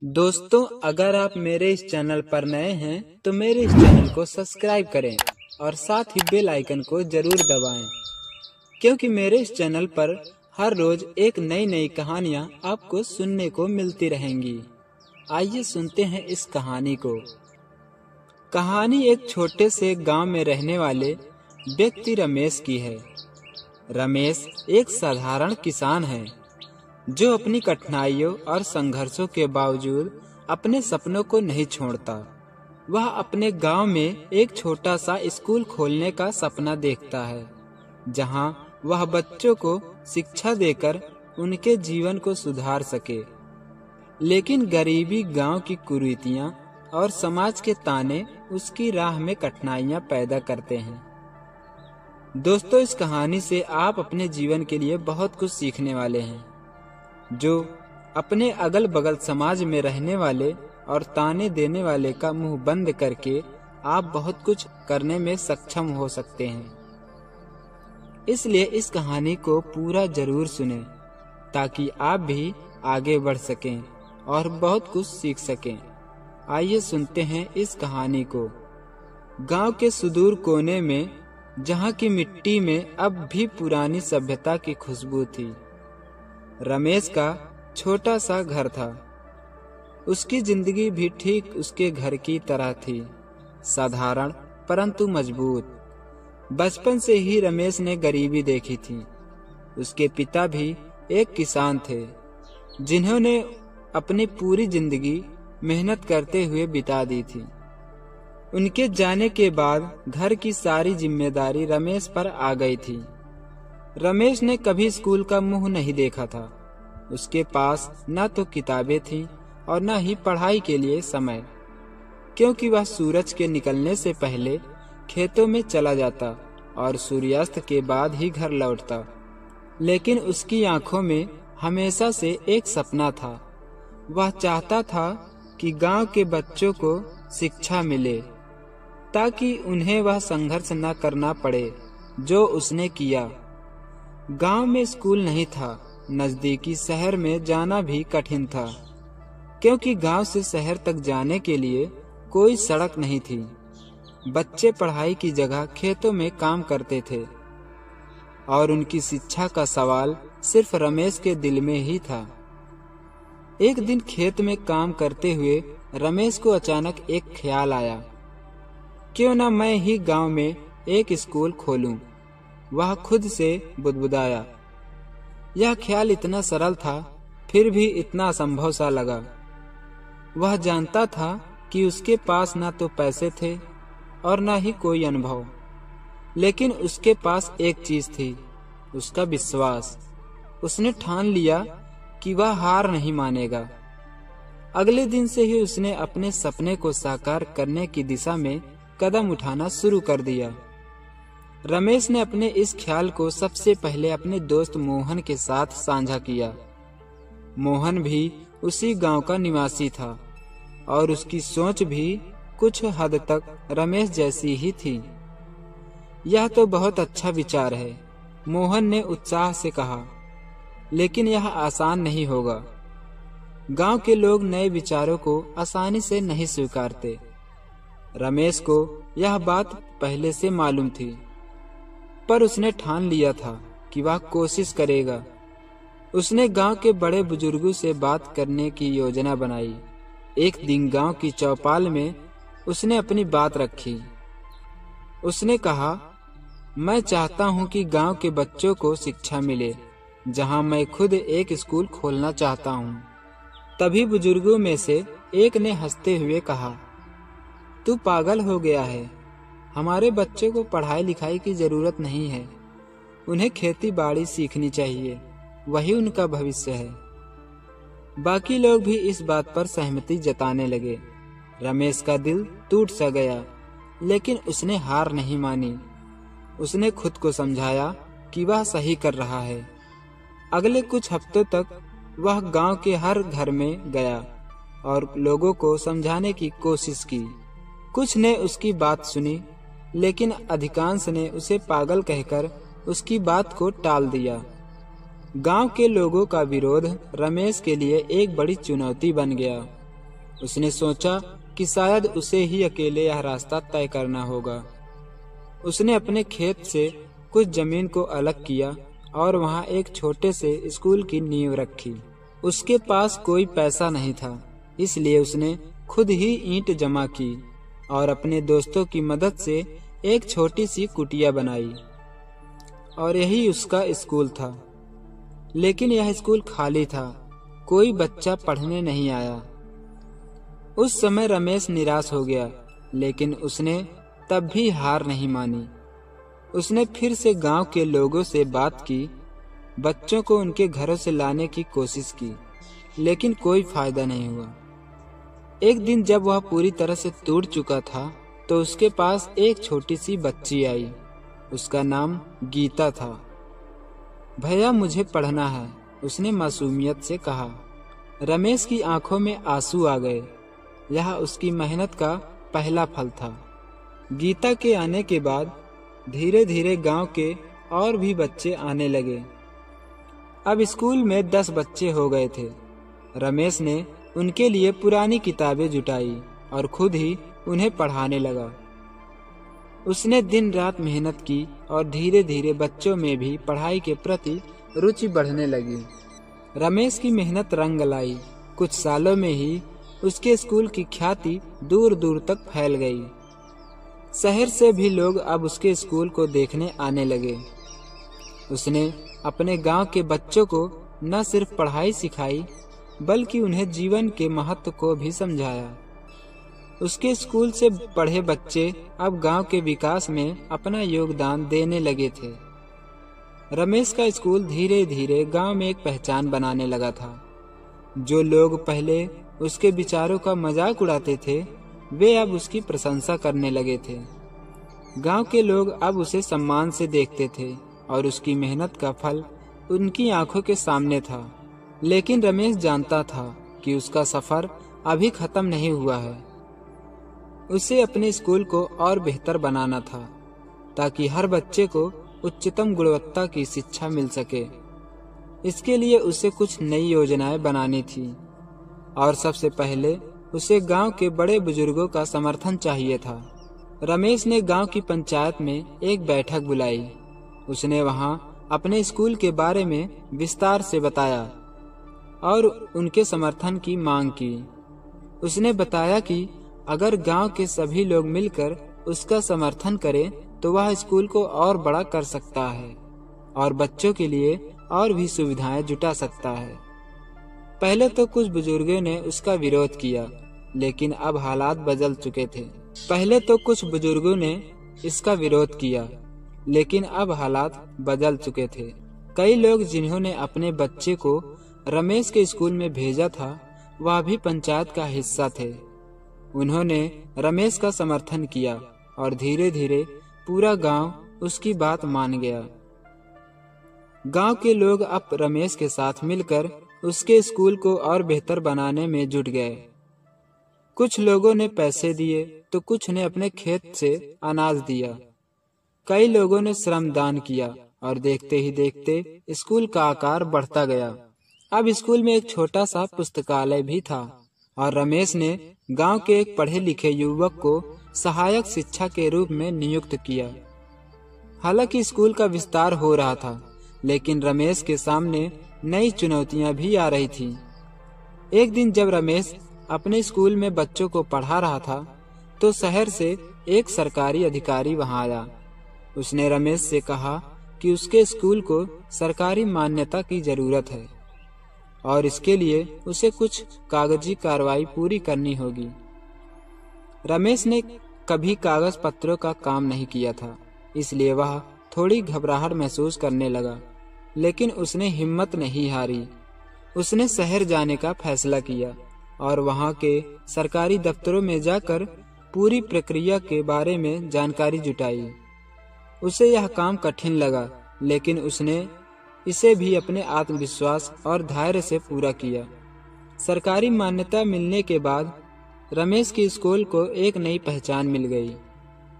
दोस्तों, अगर आप मेरे इस चैनल पर नए हैं तो मेरे इस चैनल को सब्सक्राइब करें और साथ ही बेल आइकन को जरूर दबाएं, क्योंकि मेरे इस चैनल पर हर रोज एक नई नई कहानियां आपको सुनने को मिलती रहेंगी। आइए सुनते हैं इस कहानी को। कहानी एक छोटे से गांव में रहने वाले व्यक्ति रमेश की है। रमेश एक साधारण किसान है जो अपनी कठिनाइयों और संघर्षों के बावजूद अपने सपनों को नहीं छोड़ता। वह अपने गांव में एक छोटा सा स्कूल खोलने का सपना देखता है, जहां वह बच्चों को शिक्षा देकर उनके जीवन को सुधार सके। लेकिन गरीबी, गांव की कुरीतियां और समाज के ताने उसकी राह में कठिनाइयां पैदा करते हैं। दोस्तों, इस कहानी से आप अपने जीवन के लिए बहुत कुछ सीखने वाले हैं। जो अपने अगल बगल समाज में रहने वाले और ताने देने वाले का मुंह बंद करके आप बहुत कुछ करने में सक्षम हो सकते हैं। इसलिए इस कहानी को पूरा जरूर सुनें, ताकि आप भी आगे बढ़ सकें और बहुत कुछ सीख सकें। आइए सुनते हैं इस कहानी को। गांव के सुदूर कोने में, जहां की मिट्टी में अब भी पुरानी सभ्यता की खुशबू थी, रमेश का छोटा सा घर था। उसकी जिंदगी भी ठीक उसके घर की तरह थी, साधारण परंतु मजबूत। बचपन से ही रमेश ने गरीबी देखी थी। उसके पिता भी एक किसान थे, जिन्होंने अपनी पूरी जिंदगी मेहनत करते हुए बिता दी थी। उनके जाने के बाद घर की सारी जिम्मेदारी रमेश पर आ गई थी। रमेश ने कभी स्कूल का मुंह नहीं देखा था। उसके पास न तो किताबें थीं और न ही पढ़ाई के लिए समय, क्योंकि वह सूरज के निकलने से पहले खेतों में चला जाता और सूर्यास्त के बाद ही घर लौटता। लेकिन उसकी आंखों में हमेशा से एक सपना था। वह चाहता था कि गांव के बच्चों को शिक्षा मिले, ताकि उन्हें वह संघर्ष न करना पड़े जो उसने किया। गांव में स्कूल नहीं था, नजदीकी शहर में जाना भी कठिन था, क्योंकि गांव से शहर तक जाने के लिए कोई सड़क नहीं थी। बच्चे पढ़ाई की जगह खेतों में काम करते थे और उनकी शिक्षा का सवाल सिर्फ रमेश के दिल में ही था। एक दिन खेत में काम करते हुए रमेश को अचानक एक ख्याल आया, क्यों न मैं ही गांव में एक स्कूल खोलूं। वह खुद से बुदबुदाया। यह ख्याल इतना सरल था, फिर भी इतना असंभव सा लगा। वह जानता था कि उसके पास न तो पैसे थे और न ही कोई अनुभव, लेकिन उसके पास एक चीज थी, उसका विश्वास। उसने ठान लिया कि वह हार नहीं मानेगा। अगले दिन से ही उसने अपने सपने को साकार करने की दिशा में कदम उठाना शुरू कर दिया। रमेश ने अपने इस ख्याल को सबसे पहले अपने दोस्त मोहन के साथ साझा किया। मोहन भी उसी गांव का निवासी था और उसकी सोच भी कुछ हद तक रमेश जैसी ही थी। यह तो बहुत अच्छा विचार है, मोहन ने उत्साह से कहा, लेकिन यह आसान नहीं होगा। गांव के लोग नए विचारों को आसानी से नहीं स्वीकारते। रमेश को यह बात पहले से मालूम थी, पर उसने ठान लिया था कि वह कोशिश करेगा। उसने गांव के बड़े बुजुर्गों से बात करने की योजना बनाई। एक दिन गांव की चौपाल में उसने अपनी बात रखी। उसने कहा, मैं चाहता हूं कि गांव के बच्चों को शिक्षा मिले, जहां मैं खुद एक स्कूल खोलना चाहता हूं। तभी बुजुर्गों में से एक ने हंसते हुए कहा, तू पागल हो गया है। हमारे बच्चों को पढ़ाई लिखाई की जरूरत नहीं है। उन्हें खेती बाड़ी सीखनी चाहिए, वही उनका भविष्य है। बाकी लोग भी इस बात पर सहमति जताने लगे। रमेश का दिल टूट सा गया, लेकिन उसने हार नहीं मानी। उसने खुद को समझाया कि वह सही कर रहा है। अगले कुछ हफ्तों तक वह गांव के हर घर में गया और लोगों को समझाने की कोशिश की। कुछ ने उसकी बात सुनी, लेकिन अधिकांश ने उसे पागल कहकर उसकी बात को टाल दिया। गांव के लोगों का विरोध रमेश के लिए एक बड़ी चुनौती बन गया। उसने सोचा कि शायद उसे ही अकेले यह रास्ता तय करना होगा। उसने अपने खेत से कुछ जमीन को अलग किया और वहां एक छोटे से स्कूल की नींव रखी। उसके पास कोई पैसा नहीं था, इसलिए उसने खुद ही ईंट जमा की और अपने दोस्तों की मदद से एक छोटी सी कुटिया बनाई और यही उसका स्कूल था। लेकिन यह स्कूल खाली था, कोई बच्चा पढ़ने नहीं आया। उस समय रमेश निराश हो गया, लेकिन उसने तब भी हार नहीं मानी। उसने फिर से गांव के लोगों से बात की, बच्चों को उनके घरों से लाने की कोशिश की, लेकिन कोई फायदा नहीं हुआ। एक दिन जब वह पूरी तरह से टूट चुका था, तो उसके पास एक छोटी सी बच्ची आई। उसका नाम गीता था। भैया, मुझे पढ़ना है, उसने मासूमियत से कहा। रमेश की आंखों में आंसू आ गए। यह उसकी मेहनत का पहला फल था। गीता के आने के बाद धीरे धीरे गांव के और भी बच्चे आने लगे। अब स्कूल में 10 बच्चे हो गए थे। रमेश ने उनके लिए पुरानी किताबें जुटाई और खुद ही उन्हें पढ़ाने लगा। उसने दिन रात मेहनत की और धीरे धीरे बच्चों में भी पढ़ाई के प्रति रुचि बढ़ने लगी। रमेश की मेहनत रंग लाई। कुछ सालों में ही उसके स्कूल की ख्याति दूर दूर तक फैल गई। शहर से भी लोग अब उसके स्कूल को देखने आने लगे। उसने अपने गांव के बच्चों को न सिर्फ पढ़ाई सिखाई, बल्कि उन्हें जीवन के महत्व को भी समझाया। उसके स्कूल से पढ़े बच्चे अब गांव के विकास में अपना योगदान देने लगे थे। रमेश का स्कूल धीरे धीरे गांव में एक पहचान बनाने लगा था। जो लोग पहले उसके विचारों का मजाक उड़ाते थे, वे अब उसकी प्रशंसा करने लगे थे। गांव के लोग अब उसे सम्मान से देखते थे और उसकी मेहनत का फल उनकी आंखों के सामने था। लेकिन रमेश जानता था कि उसका सफर अभी खत्म नहीं हुआ है। उसे अपने स्कूल को और बेहतर बनाना था, ताकि हर बच्चे को उच्चतम गुणवत्ता की शिक्षा मिल सके। इसके लिए उसे कुछ नई योजनाएं बनानी थी और सबसे पहले उसे गांव के बड़े बुजुर्गों का समर्थन चाहिए था। रमेश ने गांव की पंचायत में एक बैठक बुलाई। उसने वहां अपने स्कूल के बारे में विस्तार से बताया और उनके समर्थन की मांग की। उसने बताया कि अगर गांव के सभी लोग मिलकर उसका समर्थन करें तो वह स्कूल को और बड़ा कर सकता है और बच्चों के लिए और भी सुविधाएं जुटा सकता है। पहले तो कुछ बुजुर्गों ने उसका विरोध किया, लेकिन अब हालात बदल चुके थे। कई लोग जिन्होंने अपने बच्चे को रमेश के स्कूल में भेजा था, वह भी पंचायत का हिस्सा थे। उन्होंने रमेश का समर्थन किया और धीरे धीरे पूरा गांव उसकी बात मान गया। गांव के लोग अब रमेश के साथ मिलकर उसके स्कूल को और बेहतर बनाने में जुट गए। कुछ लोगों ने पैसे दिए तो कुछ ने अपने खेत से अनाज दिया। कई लोगों ने श्रमदान किया और देखते ही देखते स्कूल का आकार बढ़ता गया। अब स्कूल में एक छोटा सा पुस्तकालय भी था और रमेश ने गांव के एक पढ़े लिखे युवक को सहायक शिक्षा के रूप में नियुक्त किया। हालांकि स्कूल का विस्तार हो रहा था, लेकिन रमेश के सामने नई चुनौतियां भी आ रही थी। एक दिन जब रमेश अपने स्कूल में बच्चों को पढ़ा रहा था, तो शहर से एक सरकारी अधिकारी वहां आया। उसने रमेश से कहा कि उसके स्कूल को सरकारी मान्यता की जरूरत है और इसके लिए उसे कुछ कागजी कार्रवाई पूरी करनी होगी। रमेश ने कभी कागज पत्रों का काम नहीं किया था, इसलिए वह थोड़ी घबराहट महसूस करने लगा, लेकिन उसने हिम्मत नहीं हारी। उसने शहर जाने का फैसला किया और वहां के सरकारी दफ्तरों में जाकर पूरी प्रक्रिया के बारे में जानकारी जुटाई। उसे यह काम कठिन लगा, लेकिन उसने इसे भी अपने आत्मविश्वास और धैर्य से पूरा किया। सरकारी मान्यता मिलने के बाद रमेश के स्कूल को एक नई पहचान मिल गई।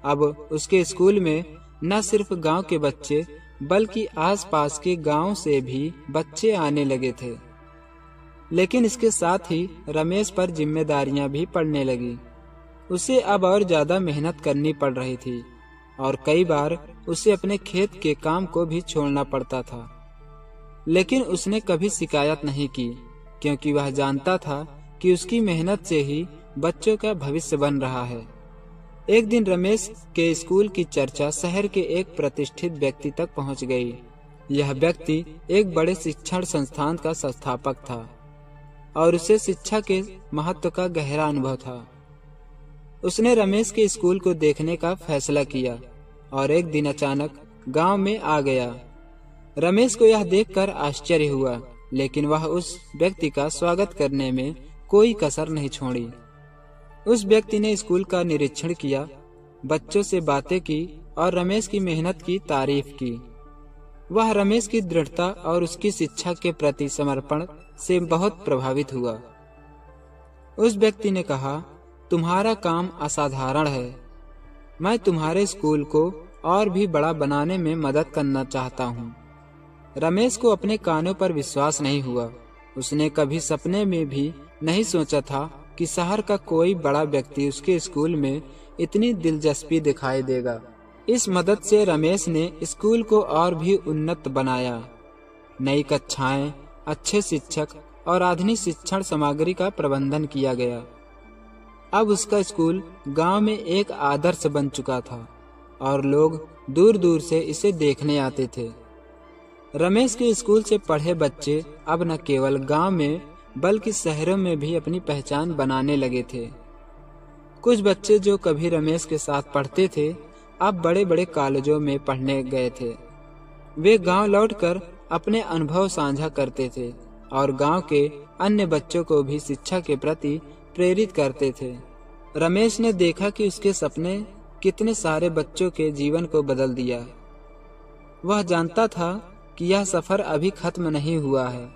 अब उसके स्कूल में न सिर्फ गांव के बच्चे बल्कि आसपास के गांव से भी बच्चे आने लगे थे। लेकिन इसके साथ ही रमेश पर जिम्मेदारियां भी पड़ने लगी। उसे अब और ज्यादा मेहनत करनी पड़ रही थी और कई बार उसे अपने खेत के काम को भी छोड़ना पड़ता था। लेकिन उसने कभी शिकायत नहीं की, क्योंकि वह जानता था कि उसकी मेहनत से ही बच्चों का भविष्य बन रहा है। एक दिन रमेश के स्कूल की चर्चा शहर के एक प्रतिष्ठित व्यक्ति तक पहुंच गई। यह व्यक्ति एक बड़े शिक्षण संस्थान का संस्थापक था और उसे शिक्षा के महत्व का गहरा अनुभव था। उसने रमेश के स्कूल को देखने का फैसला किया और एक दिन अचानक गांव में आ गया। रमेश को यह देखकर आश्चर्य हुआ, लेकिन वह उस व्यक्ति का स्वागत करने में कोई कसर नहीं छोड़ी। उस व्यक्ति ने स्कूल का निरीक्षण किया, बच्चों से बातें की और रमेश की मेहनत की तारीफ की। वह रमेश की दृढ़ता और उसकी शिक्षा के प्रति समर्पण से बहुत प्रभावित हुआ। उस व्यक्ति ने कहा, तुम्हारा काम असाधारण है। मैं तुम्हारे स्कूल को और भी बड़ा बनाने में मदद करना चाहता हूँ। रमेश को अपने कानों पर विश्वास नहीं हुआ। उसने कभी सपने में भी नहीं सोचा था कि शहर का कोई बड़ा व्यक्ति उसके स्कूल में इतनी दिलचस्पी दिखाई देगा। इस मदद से रमेश ने स्कूल को और भी उन्नत बनाया। नई कक्षाएं, अच्छे शिक्षक और आधुनिक शिक्षण सामग्री का प्रबंधन किया गया। अब उसका स्कूल गांव में एक आदर्श बन चुका था और लोग दूर दूर से इसे देखने आते थे। रमेश के स्कूल से पढ़े बच्चे अब न केवल गांव में बल्कि शहरों में भी अपनी पहचान बनाने लगे थे। कुछ बच्चे जो कभी रमेश के साथ पढ़ते थे अब बड़े बड़े कॉलेजों में पढ़ने गए थे। वे गांव लौटकर अपने अनुभव साझा करते थे और गांव के अन्य बच्चों को भी शिक्षा के प्रति प्रेरित करते थे। रमेश ने देखा कि उसके सपने कितने सारे बच्चों के जीवन को बदल दिया। वह जानता था कि यह सफर अभी खत्म नहीं हुआ है,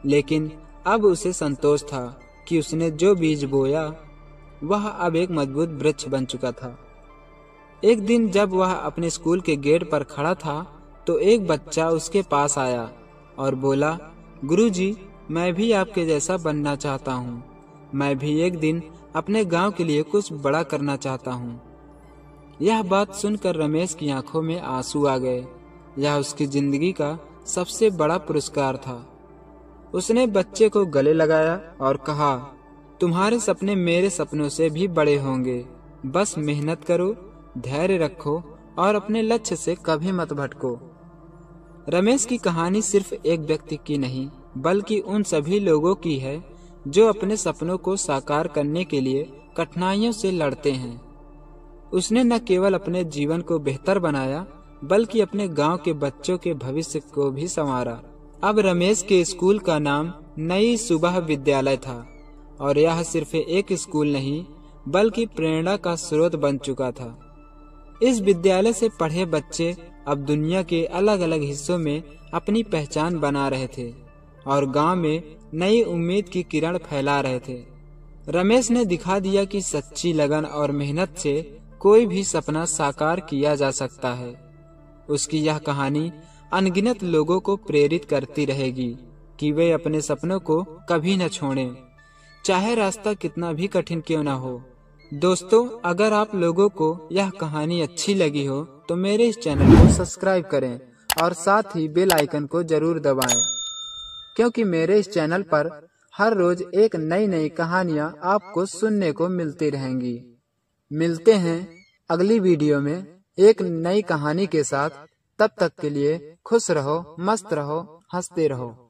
लेकिन अब उसे संतोष था कि उसने जो बीज बोया वह अब एक मजबूत वृक्ष बन चुका था। एक दिन जब वह अपने स्कूल के गेट पर खड़ा था तो एक बच्चा उसके पास आया और बोला, गुरुजी, मैं भी आपके जैसा बनना चाहता हूँ। मैं भी एक दिन अपने गांव के लिए कुछ बड़ा करना चाहता हूँ। यह बात सुनकर रमेश की आंखों में आंसू आ गए। यह उसकी जिंदगी का सबसे बड़ा पुरस्कार था। उसने बच्चे को गले लगाया और कहा, तुम्हारे सपने मेरे सपनों से भी बड़े होंगे। बस मेहनत करो, धैर्य रखो और अपने लक्ष्य से कभी मत भटको। रमेश की कहानी सिर्फ एक व्यक्ति की नहीं, बल्कि उन सभी लोगों की है जो अपने सपनों को साकार करने के लिए कठिनाइयों से लड़ते हैं। उसने न केवल अपने जीवन को बेहतर बनाया, बल्कि अपने गांव के बच्चों के भविष्य को भी संवारा। अब रमेश के स्कूल का नाम नई सुबह विद्यालय था और यह सिर्फ एक स्कूल नहीं, बल्कि प्रेरणा का स्रोत बन चुका था। इस विद्यालय से पढ़े बच्चे अब दुनिया के अलग अलग हिस्सों में अपनी पहचान बना रहे थे और गांव में नई उम्मीद की किरण फैला रहे थे। रमेश ने दिखा दिया कि सच्ची लगन और मेहनत से कोई भी सपना साकार किया जा सकता है। उसकी यह कहानी अनगिनत लोगों को प्रेरित करती रहेगी कि वे अपने सपनों को कभी न छोड़ें, चाहे रास्ता कितना भी कठिन क्यों न हो। दोस्तों, अगर आप लोगों को यह कहानी अच्छी लगी हो तो मेरे इस चैनल को सब्सक्राइब करें और साथ ही बेल आइकन को जरूर दबाएं, क्योंकि मेरे इस चैनल पर हर रोज एक नई नई कहानियां आपको सुनने को मिलती रहेंगी। मिलते हैं अगली वीडियो में एक नई कहानी के साथ। तब तक के लिए खुश रहो, मस्त रहो, हंसते रहो।